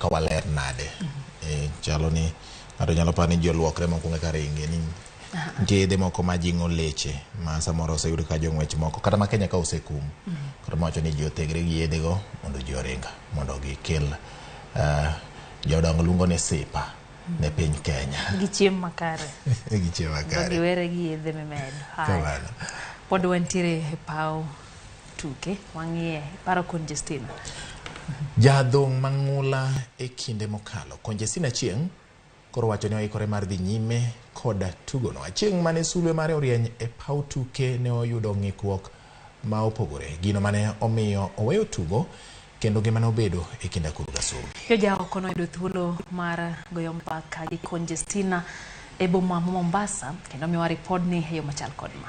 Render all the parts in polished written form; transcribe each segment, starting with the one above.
kawaler nade. Chalo ni ng'ato nyalo pani joluokre moko ng'e karinge ni jede moko majingo leche ma samoro oseyudo ka jong'wech moko kata ma Kenya ka osekum. Koro mawacho ni ji otegre gi yedhe go mondo ji oringa mondo gikel jodongo luongo ni sipa ne piny Kenya. Gichiem makare. Gichiem makare. Giwere gi yedhe mimedo. Kamano. Pod wantiere e paw tuke wang'iye paro Conjestina. Jadhong' mang'ula e kinde mokalo. Conjestina Chieng' koro wacho ni oikore mar dhi nyime koda tugono. Chieng' mane sulwe mare orieny e paw tuke ne oyudo ng'ikruok ma opogore. Gino mane omiyo oweyo tugo kendo gimane obedo e kinda kuru gasum. Joja oko noyudo thuolo mar goyo mbaka gi Conjestina e boma ma Mombasa kendo miwa ripodni e yo machal kod ma.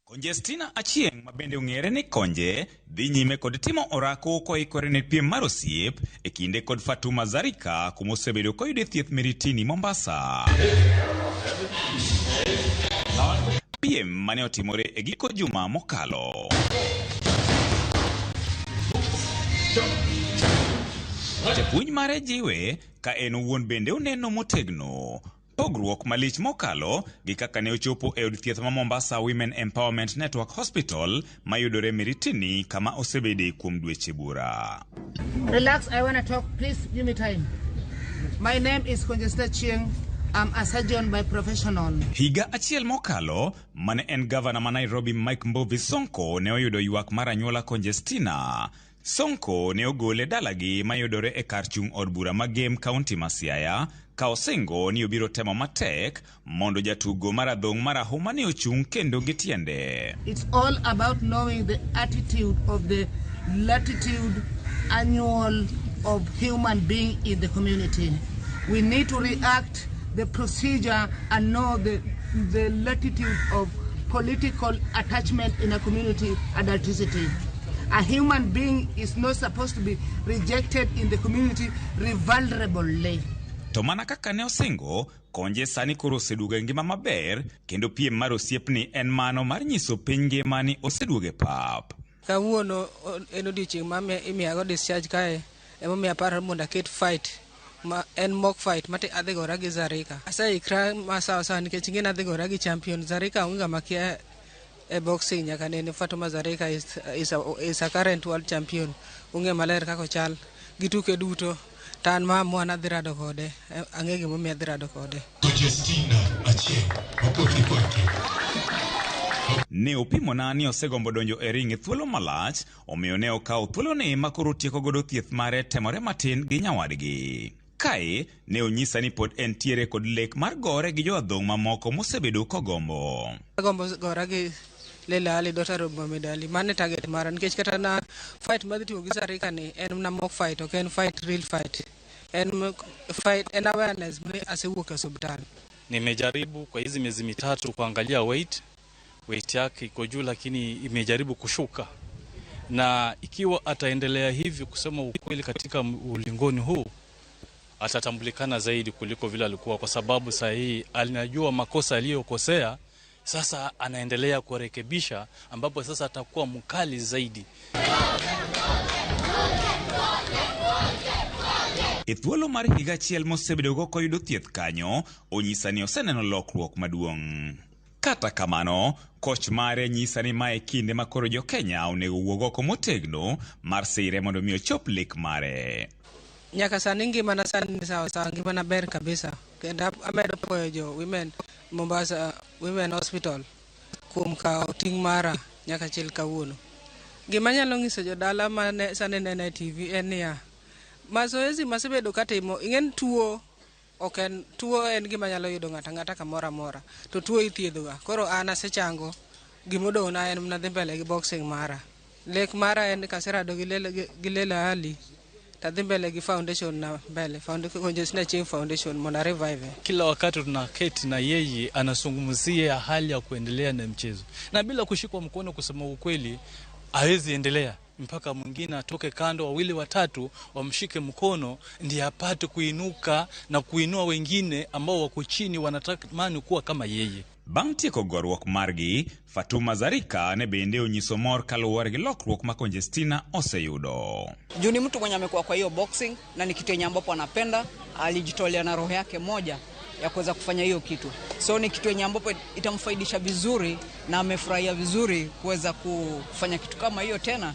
Conjestina Achieng' ma bende ong'ere ni Konje dhi nyime kod timo orako koikore ne piem mar osiep e kinde kod Fatuma Zarika kuma osebedo koyudo thieth Miritini Mombasa. Piem mane otimore e giko juma mokalo. Japuonj mare jiwe ka en owuon bende oneno motegno. Pogruok malich mokalo gi kaka ne ochopo e od thieth ma Mombasa Women Empowerment Network Hospital mayudore Miritini kama osebede kuom dweche bura. Relax, I want to talk. Please give me time. My name is Conjestina Chieng'. I'm a surgeon by professional. Higa achiel mokalo, mane en gavana ma Nairobi Mike Mbovi Sonko ne oyudo ywak mar anyuola Conjestina. Sonko ne ogole dalagi mayudore e kar chung' od bura ma Game County ma Siaya, ka osingo ni obiro temo matek mondo jatugo maradhong' marahuma ne ochung' kendo gi tiende. It's all about knowing the attitude of the latitude annual of human being in the community. We need to react the procedure and know the latitude of political attachment in a community adulticity. A human being is not supposed to be rejected in the community vulnerably. To mana kaka ne osingo, Konje sani koro oseduogo ngima maber kendo piem mar osiepni en mano mar nyiso piny ngima ni oseduogo e pap. Kawuono en odiochieng' ma imiyago discharge kae emomiyo aparo mondo aket fight ma en mock fight mate adhi gora gi Zarika. Aseikra ma sawa nikech ing'e adhi gora gi champion. Zarika onge makia e boxing nyaka ne Fatuma Zarika is a current world champion. Unge maler kako chal gituke duto tan ma mwana dhirado kode ang'e gimomiyo dhirado kode. Conjestina Achieng' opoti kwake. Ne opimo na ni osegombo donjo e ring e thuolo malach, omiyo ne okawo thuolo ne makoro tieko godo thieth mare temore matin gi nyawadgi. Kae ne onyisa ni pod entiere kod lek mar gore gi joadhong' mamoko mosebedo kogombo. Agombo gora gi Lela Ali Dotaro Medali mane target mara nikech kata na fight madhi tiyo gi Zarika ni en na mock fight ok en fight real fight. En fight en awareness mane asewuok e hospitali. Nimejaribu kwa hizi miezi mitatu kuangalia weight yake iko juu lakini imejaribu kushuka. Na ikiwa ataendelea hivi kusema ukweli katika ulingoni huu atatambulikana zaidi kuliko vile alikuwa kwa sababu saa hii alinajua makosa aliyokosea. Sasa anaendelea kurekebisha ambapo sasa atakuwa mkali zaidi. Ethuolo mar higa achiel mosebedo koyudo thieth kanyo, onyisa ni oseneno lokruok maduong'. Kata kamano, koch mare nyisa ni mae kinde makoro jo Kenya onego wuog oko motegno mar sire mondo mi ochop lek mare. Nyaka sani ngimana sani sawa ngimana ber kabisa. Kendo amedo puoyo jo women Mombasa Women Hospital kuom kao ting' mara nyaka chil kawuono. Gima nyalo nyiso jodala mane sani nene TV en niya, mazoezi masebedo katimo ing'en tuo ok en tuo en gima nyalo yudo ng'ata kamora mora to tuo ithiedhoga. Koro an asechango gimodona en mna dhi mbele gi boxing mara. Lek mara en kasirado gi Lela Ali tadhi mbele gi foundation na mbele Conjestina Chieng' Foundation mona revive. Kila wakati tunaketi na yeye anazungumzia hali ya kuendelea na mchezo. Na bila kushikwa mkono kusema ukweli hawezi endelea mpaka mwingine atoke kando, wawili watatu wamshike mkono ndiye apate kuinuka na kuinua wengine ambao wako chini wanatamani kuwa kama yeye. Bang' tieko goruok margi, Fatuma Zarika ne bende onyiso mor kaluwore gi lokruok ma Conjestina oseyudo. Juu ni mtu mwenye amekuwa kwa hiyo boxing na ni kitu yenye ambapo anapenda, alijitolea na roho yake moja ya kuweza kufanya hiyo kitu. So ni kitu yenye ambapo itamfaidisha vizuri na amefurahia vizuri kuweza kufanya kitu kama hiyo tena.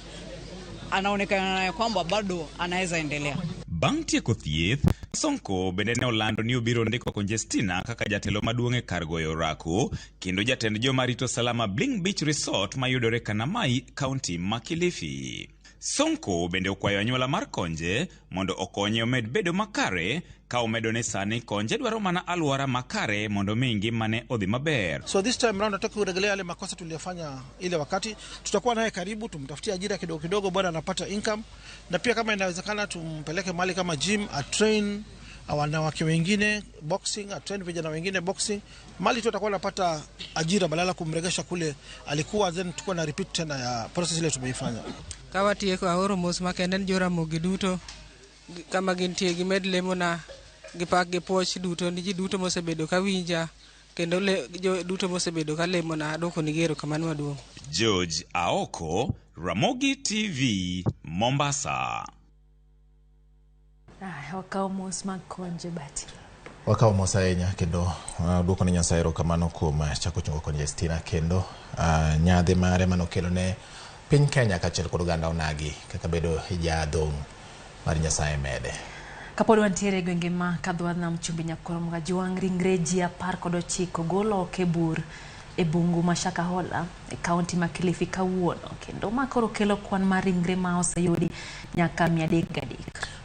Anaonekana kwamba bado anaweza endelea. Bang' tieko thieth, Sonko bende ne olando ni obiro ndiko Conjestina kaka jatelo maduong' e kar goyo orako, kendo jatend joma rito salama Bling Beach Resort mayudore Kanamai, kaunti ma Kilifi. Sonko bende okwayo anyuola mar Konje mondo okonye omed bedo makare, ka omedo ne sani Konje dwaro mana alwora makare mondo mi ngimane odhi maber. So this time round nataka kurejelea yale makosa tuliyofanya ile wakati. Tutakuwa naye karibu, tumtafutie ajira kidogo kidogo, bwana anapata income, na pia kama inawezekana tumpeleke mahali kama gym, a train wanawake wengine boxing, a train vijana wengine boxing, mali tu atakuwa anapata ajira badala kumregesha kule alikuwa, then tukua na repeat tena ya process ile tumeifanya. Kawa tieko aoro mos makenden jo Ramogi duto kama gintie gi med lemo na gipak gi poch duto ni ji duto mosebedo ka winja, kendo jo duto mosebedo ka lemo na doko ni gero kamano maduong'. George Aoko, Ramogi TV, Mombasa. Wakaw mos mag Konje bati. Wakaw mos ahinya kendo duoko ni Nyasaye erokamano kuom chako chungo Conjestina, kendo nyadhi mare manokelo ne piny Kenya kaachiel kod oganda onagi kaka bedo jadong' mar Nyasaye mede. Kapod wantiere gwenge ma kadhwa nam chumbi Nyakoro mga juang ringre ji 19 golo ke bur e bungu ma Shakahola e kaunti ma Kilifi kawuono, kendo ma koro kelo kwan mar ringre ma oseyudi nyaka 303.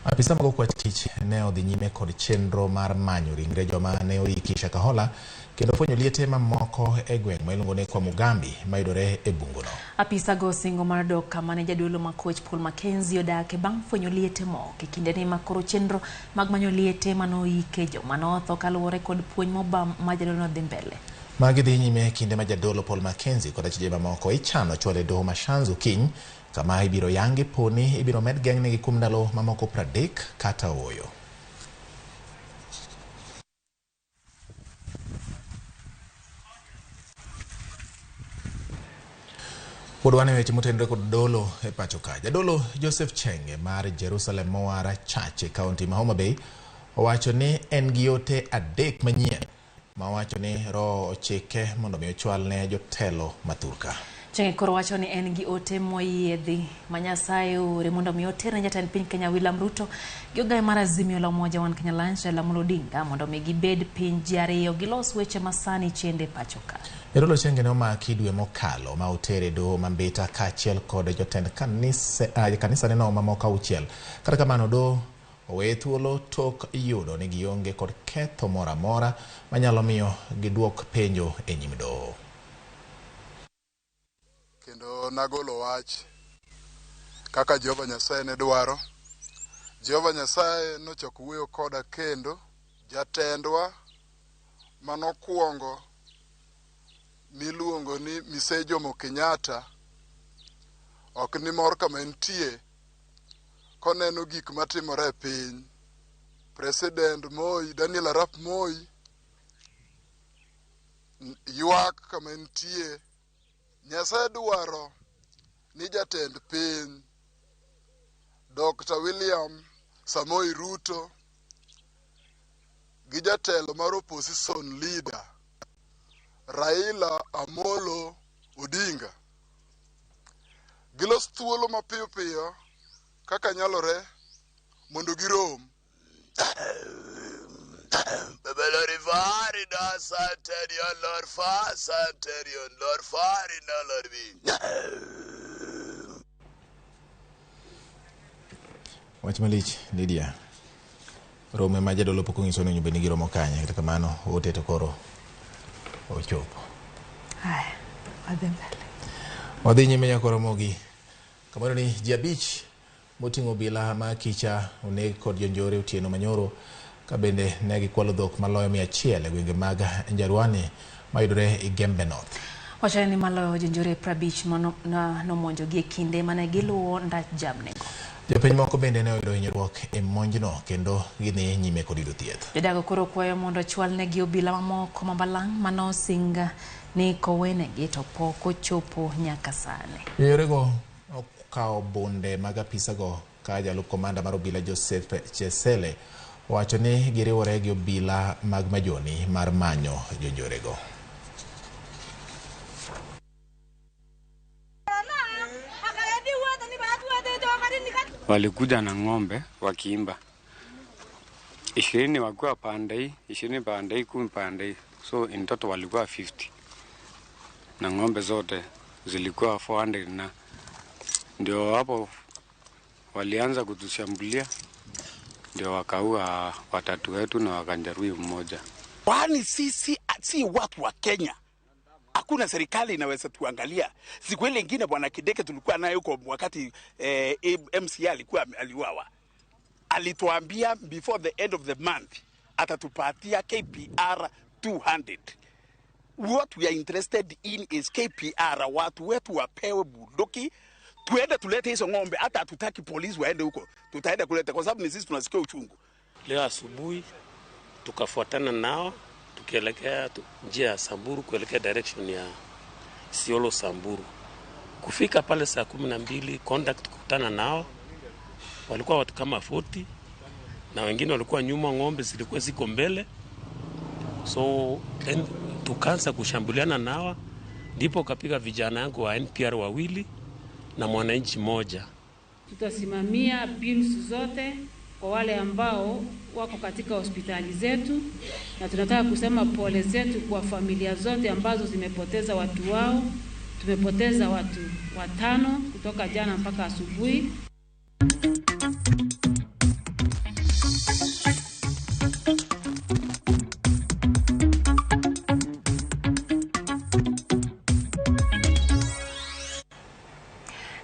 Apisa mag okwach kich ne odhi nyime kod chenro mar manyo ringre joma ne oiki Shakahola, kendo fwenyo liete mamoko e gweng' ma iluongo ni kwa Mugambi mayudore e bunguno. Apisa go singo mar dok kama ne jadolo ma coach Paul Mackenzie odak bang' fwenyo liete moko e kinde ni makoro chenro mag manyo liete manoike joma notho kaluwore kod puonj mobam ma jadolo dhi mbele. Magi dhi nyime kinde ma jadolo Paul Mackenzie kod achije mamoko ichano chwale doho mashanzu kiny, kama ibiro yangi poni ibiro med geng' negi kuom ndalo mamoko 30 kata oyo. Podwane weche motenore kod dolo e pacho ka. Jadolo Joseph Chenge mar Jerusalem Moara Church e kaunti ma Homa Bay owacho ni en gi yote 3 manyien ma wacho ni roho ochike mondo mi ochwal ne jotelo maturka. Chenge koro wacho ni en gi ote moyiedhi ma Nyasaye ore mondo mi oter ne jatend piny Kenya William Ruto gi ogae mar Azimio la Umoja One Kenya Alliance Raila Amolo Odinga mondo mi gibed piny ji ariyo gilos weche masani chende pacho ka. Jadolo Chenge ne omaki dwe mokalo ma otere doho mambita kaachiel kod jotend kanisa neno mamoko 6. Kata kamano doho owe thuolo tok yudo ni gionge kod ketho moro amora manyalo miyo giduok penjo e nyim doho. Kendo nagolo wach kaka Jehova Nyasaye ne dwaro. Jehova Nyasaye nochoko wuoyo koda kendo jatendwa manokuongo miluongo ni Mise Jomo Kenyatta ok ni mor kama entie koneno gik matimore e piny. President Moi, Daniel Arap Moi ywak kama entie. Nyasaye dwaro ni jatend piny Dr. William Samoei Ruto gi jatelo mar opposition leader Raila Amolo Odinga gilos thuolo mapiyo piyo kaka nyalore mondo girom. Bebelori fari da santerion lor fa santerion lor fari na lor bi. Wach malich Lydia. Rome ma jadolo pok onyiso ni nyumbe nigi romo kanye, kata kamano ote to koro ochopo. Haya, wadhi mbele. Wadhi nyime nyaka Ramogi. Kamano ni ji 5 moting'o obila ma kicha oneg kod jonjore otieno manyoro, ka bende ne gikwalo dhok maloyo 100 e gwenge mag Njarwani mayudore i Gembe North. Wacha ni maloyo jonjore 50 nomonjo gi e kinde mane giluwo ndach jamnego. Jopiny moko bende ne oyudo hinyruok e monjno kendo gidhi nyime kod yudo thieth. Jodago koro kwayo mondo ochwalnegi obila mamoko mabalang' manosinga ni kowenegi to pok ochopo nyaka sani. Yorego okawo bunde mag apisago ka jalup komanda mar obila Joseph Chesele wacho ni giriwore gi obila mag majoni mar manyo jonjorego. Walikuja na ng'ombe wakiimba 20 wakiwa pande hii 20 pande hii 10 pande hii, so in total walikuwa 50 na ng'ombe zote zilikuwa 400 na ndio hapo walianza kutushambulia, ndio wakaua watatu wetu na wakanjeruhi mmoja. Kwani sisi si watu wa Kenya? Hakuna serikali inaweza tuangalia. Siku ile nyingine bwana Kideke tulikuwa naye huko wakati MCA alikuwa aliuawa. Alituambia before the end of the month atatupatia KPR 200. What we are interested in is KPR. Watu wetu wapewe bunduki, tuende tulete hizo ng'ombe. Hata hatutaki polisi waende huko, tutaenda kuleta kwa sababu ni sisi tunasikia uchungu. Leo asubuhi tukafuatana nao tukielekea njia ya Samburu kuelekea direction ya Isiolo Samburu. Kufika pale saa 12 contact kukutana nao, walikuwa watu kama 40 na wengine walikuwa nyuma, ng'ombe zilikuwa ziko mbele. So tukaanza kushambuliana nao, ndipo kapiga vijana yangu wa NPR 2 na mwananchi mmoja. Tutasimamia bills zote kwa wale ambao wako katika hospitali zetu, na tunataka kusema pole zetu kwa familia zote ambazo zimepoteza watu wao. Tumepoteza watu 5 kutoka jana mpaka asubuhi.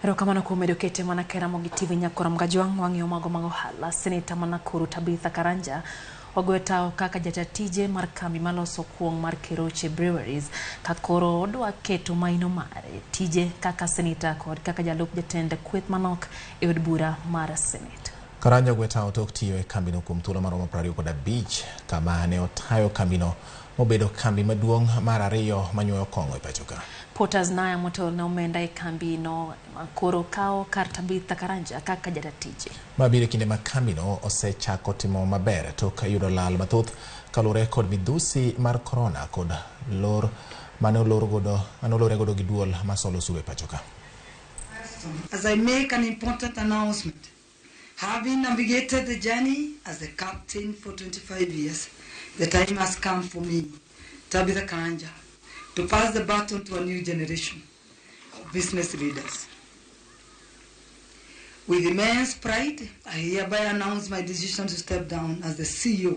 Erokamano kuom medo kete mana kera Ramogi TV nyakora mgajwang' wang'yo mago mango hala. Seneta Manakuru Tabitha Karanja ogweta kaka jatatije mar kambi maloso kuong mar Weche Breweries kakoro odwa keto maino mare tije kaka seneta kod kaka jalup jatend kweth manok e od bura mar Senate. Karanja ogweta otok tiyo e kambino kuom thuolo maromo 25 kama ne otayo kambino mobedo kambi maduong' mar 2 manyuoyo kong'o e pachoka. Potters Naya motol na omenda e kambi no koro kao kar Tabitha Karanja kaka jatatije. Mabiro kinde ma kambino osechako timo maber tok yudo lal mathoth kalure kod midhusi mar corona kod lor manolore godo gi duol masolo sube pachoka. As I make an important announcement, having navigated the journey as a captain for 25 years, the time has come for me, Tabitha Karanja, to pass the baton to a new generation of business leaders. With immense pride, I hereby announce my decision to step down as the CEO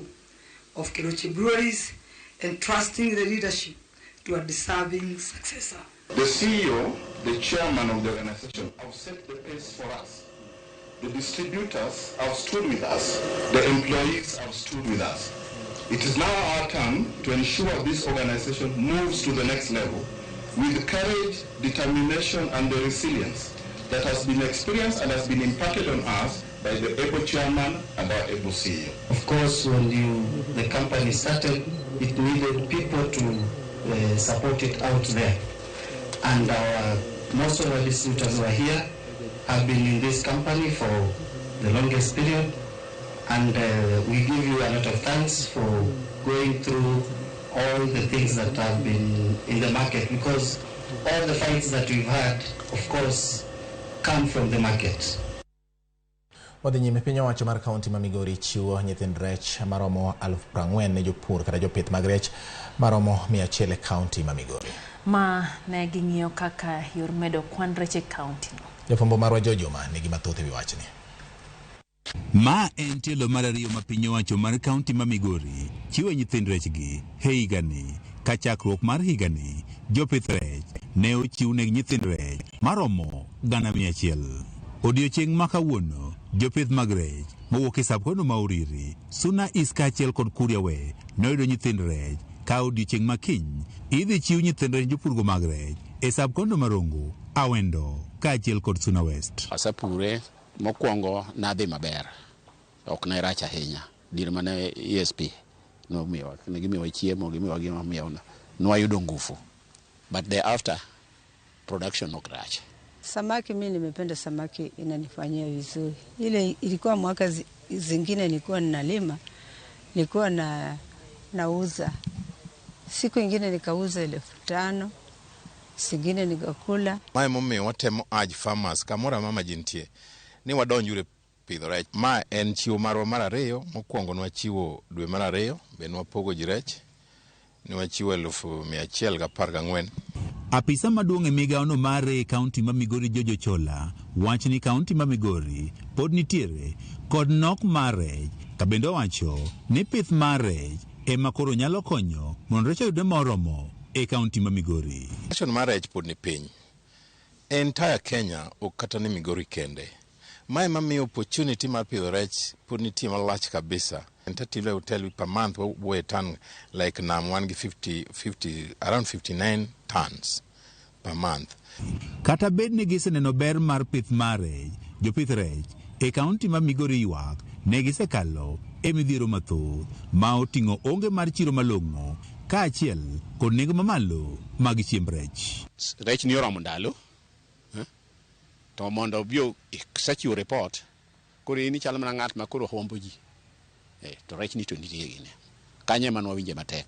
of Weche Breweries, entrusting the leadership to a deserving successor. The CEO, the chairman of the organization, have set the pace for us. The distributors have stood with us. The employees have stood with us. It is now our turn to ensure this organization moves to the next level with courage, determination, and the resilience that has been experienced and has been imparted on us by the able chairman and our able CEO. Of course, when the company started, it needed people to support it out there. And most of our distributors who are here have been in this company for the longest period. And we give you a lot of thanks for going through all the things that have been in the market, because all the fights that we've had, of course, come from the market. Wadhi nyime piny owacho mar kaunti ma Migori chiwo nyithind rech maromo 40,000 ne jopur kata jopith mag rech maromo 100 e kaunti ma Migori. Ma ne ging'iyo kaka yor medo kwan rech e kaunti no. Jofwambo marwa Jojoma nigi mathoth ewi wachni. Ma en telo mar 2 ma piny owacho mar kaunti ma Migori chiwo nyithind rechgi higani. Ka chakruok mar higani, jopith rech ne ochiw ne nyithind rech maromo 100,000. Odiochieng' ma kawuono, jopith mag rech mowuok e sab-kono ma Uriri, Suna East kaachiel kod Kuriawe noyudo nyithind rech. Ka odiochieng' ma kiny idhi chiw nyithind rech jopurgo mag rech e sab-kono ma Rongo, Awendo kaachiel kod Suna West. Asepure mokwongo nadhi maber, ok ne rach ahinya. Dir mane ESP nomiwa, ne gimiwa chiemo, gimiwa gima miwa, nwayudo nguvu. But thereafter, production ok rach. Samaki mimi nimependa samaki, inanifanyia vizuri. Ile ilikuwa mwaka zingine nilikuwa ninalima, nilikuwa nauza. Siku ingine nikauza 5,000, singine nikakula. Mae momiyo watemo urge farmers kamora mama jintie ni wadonjure pidho rech. Ma en chiwo marwa mar ariyo. Mokwongo nwachiwo dwe mar ariyo, be nwapogo ji rech, nwachiwo 114,000. Apisa maduong' e migaono mare kaunti ma Migori Jojo Chola wach ni kaunti ma Migori pod nitiere kod nok mar rech, ka bende wacho ni pith mar rech ema koro nyalo konyo mondo rech oyude moromo e kaunti ma Migori. Production mar rech pod ni piny. Entire Kenya ok kata ni Migori kende. Mae mamiyo opportunity mar pidho rech pod nitie malach kabisa. Tentatively I will tell you per month we turn like nam 150 around 59 tons per month. Kata bed ni giseneno ber mar pith mar rech, jopith rech e kaunti ma Migori ywak ne gisekalo e midhiero mathoth ma oting'o onge mar chiro malong'o kaachiel kod nengo mamalo mag chiemb rech. Rech ni oromo ndalo, to mondo bio sachiwo report, koro ini chalo mana ng'at ma koro hombo ji. To rech ni to nitie gine. Kanye man wawinje matek.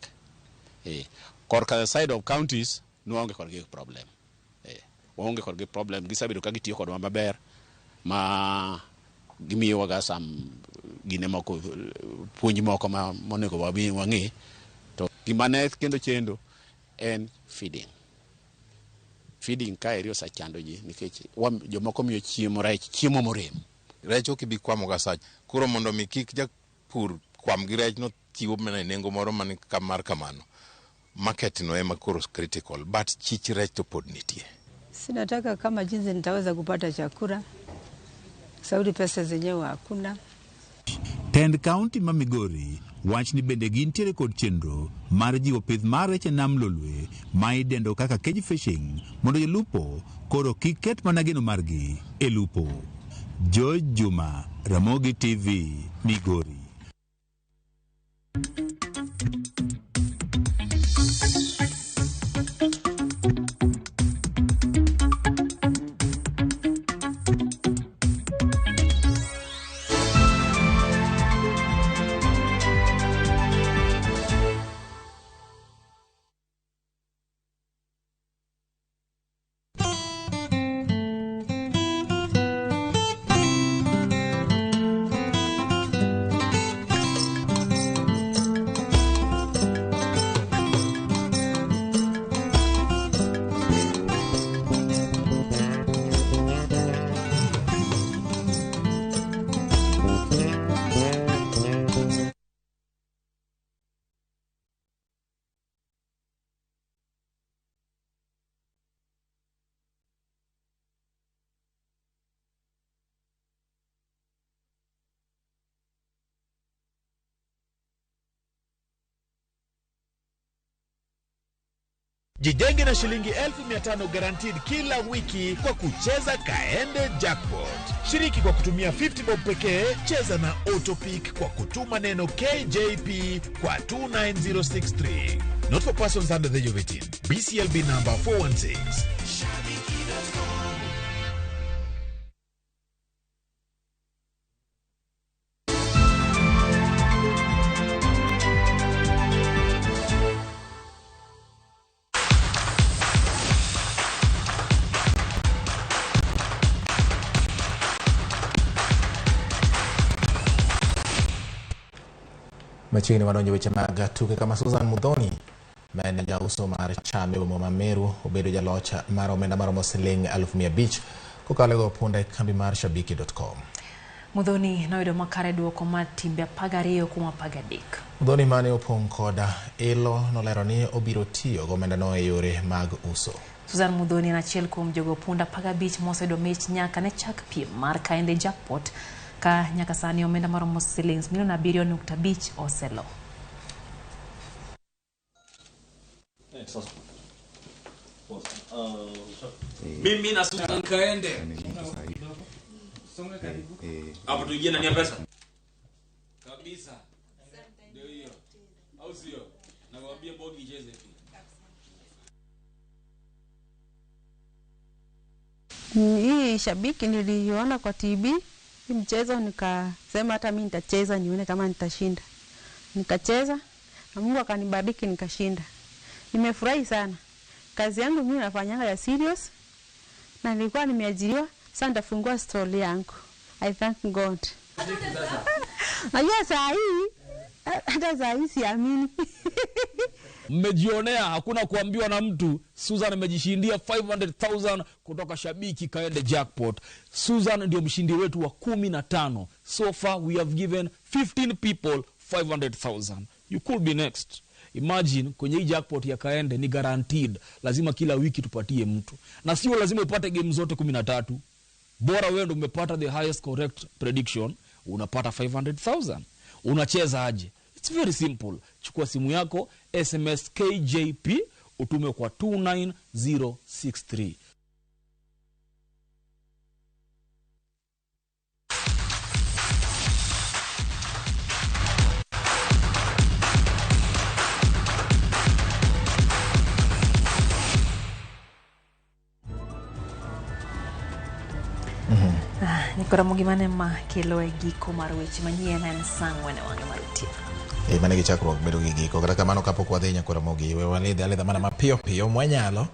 Korka side of counties nuonge kodgi problem. Waonge kodgi problem, gisabedo ka gitiyo kodwa maber, ma gimiyo waga gine moko, puonj moko ma monego wang'e. To gimane kendo chendo en feeding. Feeding ka eri osachando ji nikech jomoko miyo chiemo morem. Rech ok ibi kwamo ga sach. Koro mondo mi kik japur kwam gi rech no chiwo mana nengo moro man kamar kamano. Market no ema koro critical, but chich rech to pod nitie. Sinataka kama jinsi nitaweza kupata chakula, saudi pesa zenyewe hakuna. Tend kaunti ma Migori wach ni bende gintiere kod chenro mar jiwo pith mar rech e nam lolwe ma idendo kaka cage fishing mondo jolupo koro kik ket mana geno margi e lupo. George Juma, Ramogi TV, Migori. Jijenge na shilingi 1,500 guaranteed kila wiki kwa kucheza Kaende Jackpot. Shiriki kwa kutumia 50 bob pekee, cheza na Autopic kwa kutuma neno KJP kwa 29063. Not for persons under the age of 18. BCLB number 416. Machiegni wadonjo weche mag tuke kama Susan Mudhoni ma en jauso mar cham e boma ma Meru obedo jaloch mar omenda maromo siling 500,000 kokalo go punde kambi mar shabiki.com. Mudhoni noyudo makare duoko mar timbe 12 kuom 13. Mudhoni mane opong' koda ilo nolero ni obiro tiyo go omenda no e yore mag uso. Susan Mudhoni en achiel kuom jogo punda 15 mosedo mich nyaka ne chak piem mar Kaende Jackpot ka nyaka sani omenda maromo shillings milioni 7.5 oselo. Mimi na Susan Kaende Songa karibu. Hapo tuingie ndani ya pesa. Kabisa. Ndio hiyo. Au sio? Nakwambia bogi icheze tu. Hii shabiki niliona kwa TV hii mchezo, nikasema hata mimi nitacheza nione kama nitashinda. Nikacheza na Mungu akanibariki nikashinda. Nimefurahi sana. Kazi yangu mimi nafanyanga ya serious na nilikuwa nimeajiriwa, sasa nitafungua stall yangu. I thank God. Najua saa hii hata saa hii siamini. Mmejionea, hakuna kuambiwa na mtu. Susan amejishindia 500,000 kutoka shabiki kaende jackpot. Susan ndio mshindi wetu wa 15. So far we have given 15 people 500,000. You could be next. Imagine kwenye hii jackpot ya kaende ni guaranteed. Lazima kila wiki tupatie mtu. Na sio lazima upate game zote 13. Bora wewe ndio umepata the highest correct prediction, unapata 500,000. Unacheza aje? It's very simple. Chukua simu yako, SMS KJP, utume kwa 29063. Ramogi mane ma kelo e giko mar weche manyien en sang'wene wang'e marutie. Mane gi chakruok bedo gi giko. Kata kamano kapok wadhi nyaka Ramogi, we walidhe alidha mana mapiyo piyo mwanyalo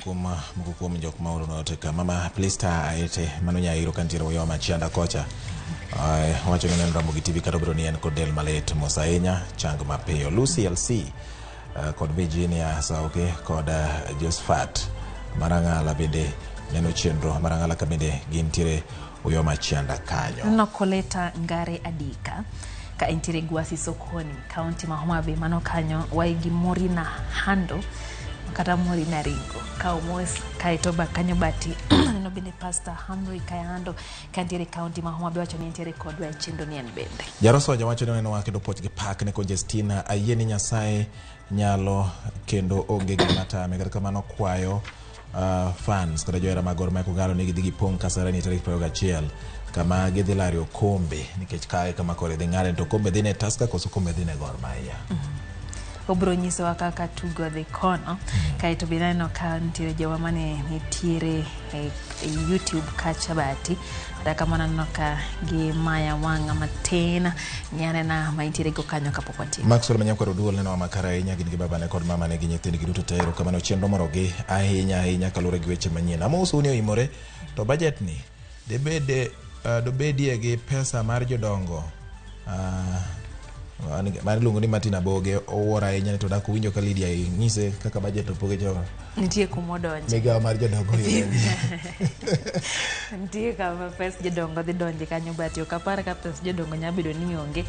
kuom moko kuom jok ma oro note mama Plista aete mano nyairo kantiere yo machianda kocha. Wacho ni Ramogi TV kata biro ni en kod del malet mosainya chang mapiyo. Lucy LC kod Virginia Sauke kod Josephat Marangala bende neno chenro Marangala ka bende gintiere uyo machianda kanyo. Nokoleta Ngare Adika ka intiere Gwasi Sokoni kaunti ma Homa Bay mano kanyo waigi Morina Hando kata Morina Ringo ka omos kaitoba kanyo bati no bende Pastor Hamri Kayando kantiere kaunti ma Homa Bay wacho ni intiere kodwa e chendo ni en bende. Jarosoja wacho ni neno wakedo poch gi pak ne Congestina ayeni Nyasaye nyalo kendo onge gimata me kata kamano kwayo fans kada joera magor ma kugalo ni gidhi pong Kasarani tarik 21 kama gidhi lari okombe nikech kae kama kore dhi ng'are to kombe dhine Tusker koso kombe dhine Gor Mahia. Obro nyiso kaka tugo dhi kono kaito binano ka ntiere jowa mane nitiere e YouTube kacha bati daka mana noka gi maya wanga matena nyane na maintiere go kanyo kapok watimo. Maxwell Manyakwaro duol neno makara ahinya gin gi baba ne kod mama ne gi nyithindi gi duto tero kamano chenro moro gi ahinya kalure gi weche manyien. Amoso ni Oimore to budget ni dobedie gi pesa mar jodongo mane luongo ni Martina Boge owora ahinya to dak winjo ka Lydia nyise kaka budget opoge jo nitie kumodonje mega mar jodongo nitie kama pes jodongo dhi donje kanyo bati okapar ka pes jodongo nyabedo ni onge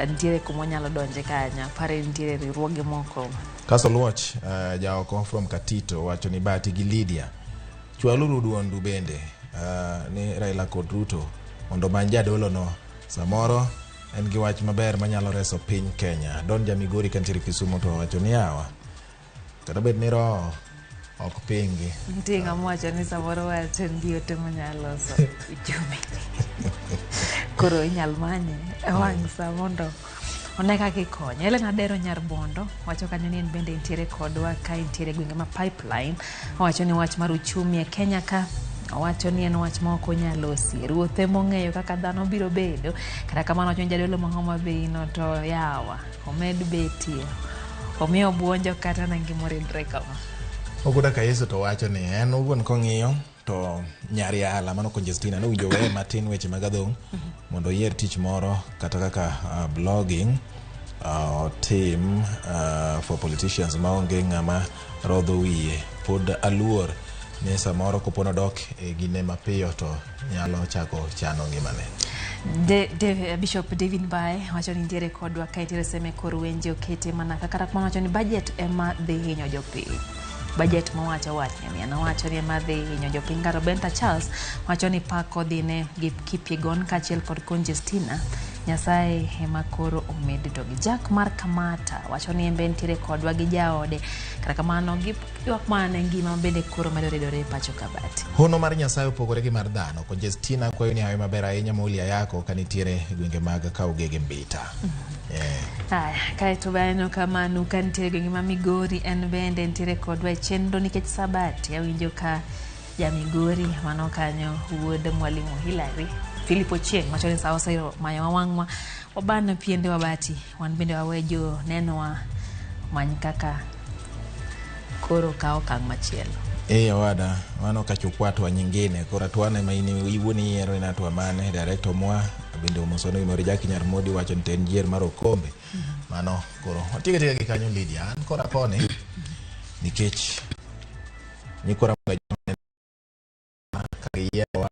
nitie kumonyalo donje kanyo pare nitie riwruoge moko. Castle Watch jaoko from Katito wacho ni bati gi Lydia chwaluru duondu bende ni Raila kod Ruto mondo manja dolo no samoro en gi wach maber manyalo reso piny Kenya. Don Jamigori kantiere Kisumu to wacho ni yawa kata bed ni roho ok pingi ntinga mwacho ni samoro wacho ni ote manyalo so uchumi koro inyal manye wang sa mondo oneka kikonyo. Ele Nadero Nyarbondo wacho kanyo ni en bende intiere kodwa ka intiere gwenge ma Pipeline wacho ni wach mar uchumi e Kenya ka wacho ni en wach ma ok onyalo sir ruothe mong'eyo kaka dhano biro bedo kata kamano wacho ni jadolo ma Homa Bay no to yawa omed betie omiyo buonjo kata na ngimoridre kama oguda ka Yesu to wacho ni en owuon kong'iyo to nyari ala mano Congestina no winjo we matin weche magadong mondo yier tich moro kata kaka blogging team for politicians maonge ng'ama rodho wiye pod aluor ni samoro kopono dok e gine mapiyo to nyalo chako chano ngimane. Bishop David Bae wacho ni ntiere kodwa ka ntiere seme kor wenje okete mana kaka rakma wacho ni budget ema dhi hinyo jopiny. Budget mowacho wachni anawacho ni ema dhi hinyo jopiny. Benta Charles wacho ni pako dhine gi Kipyegon kachiel kod Congestina Nyasaye ema koro omed to gi jak mar Kamata wacho ni embe ntiere kodwa gi jaode kata kamano gi ywak mane ngima bende koro medo redore pacho kabati. Hono mar Nyasaye opogore gi mar dhano. Conjestina kwayo ni hayo maber ahinya Mulia yako kanitiere gwenge mag Kaugege Mbita. Kae to bano kamano kanitiere gwenge ma Migori en bende ntiere kodwa chenro nikech Sabati awinjo ka ja Migori mano kanyo wuod mwalimu Hilary Philip Ochieng machoni sawa sayo mayo wangwa wabana piende wabati wan bende wawejo neno wa many kaka koro kao kang machielo. Wada wano kachukwatu wa nyingine kora tuwane maini iwuni yero inatu wa mane director mwa bende umusono Oimore Jaki Nyarmodi wacho nitenjier maro kombe mano koro watige gikanyo Lydia kora kone nikech nikora mga kagiyewa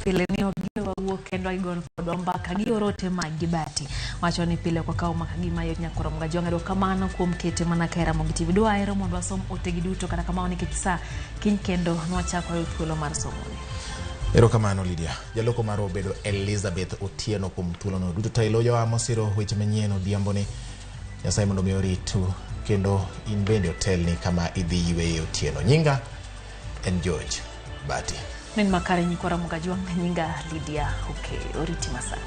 pile ni ogiwa wuok kendo igon kodwa mbaka gi orote magi bati wacho ni pile kwa kao maka gima yo nyakoro mga jonga do kamano kuom kete mana ka Ramogi TV do aero mondo asom ote gi duto kata kamano nikech sa kiny kendo nwachako yo thuolo mar somo ni. Ero kamano Lydia. Jaloko maro bedo Elizabeth Otieno kuom thuolo no duto tailo yo amosiro weche manyien odhiambo ni Nyasaye mondo mi oritu kendo in bende hotel ni kama idhi ywe Otieno. Nyinga en George Bati. Nen makare nyikora Ramogi nyinga Lydia oriti masani.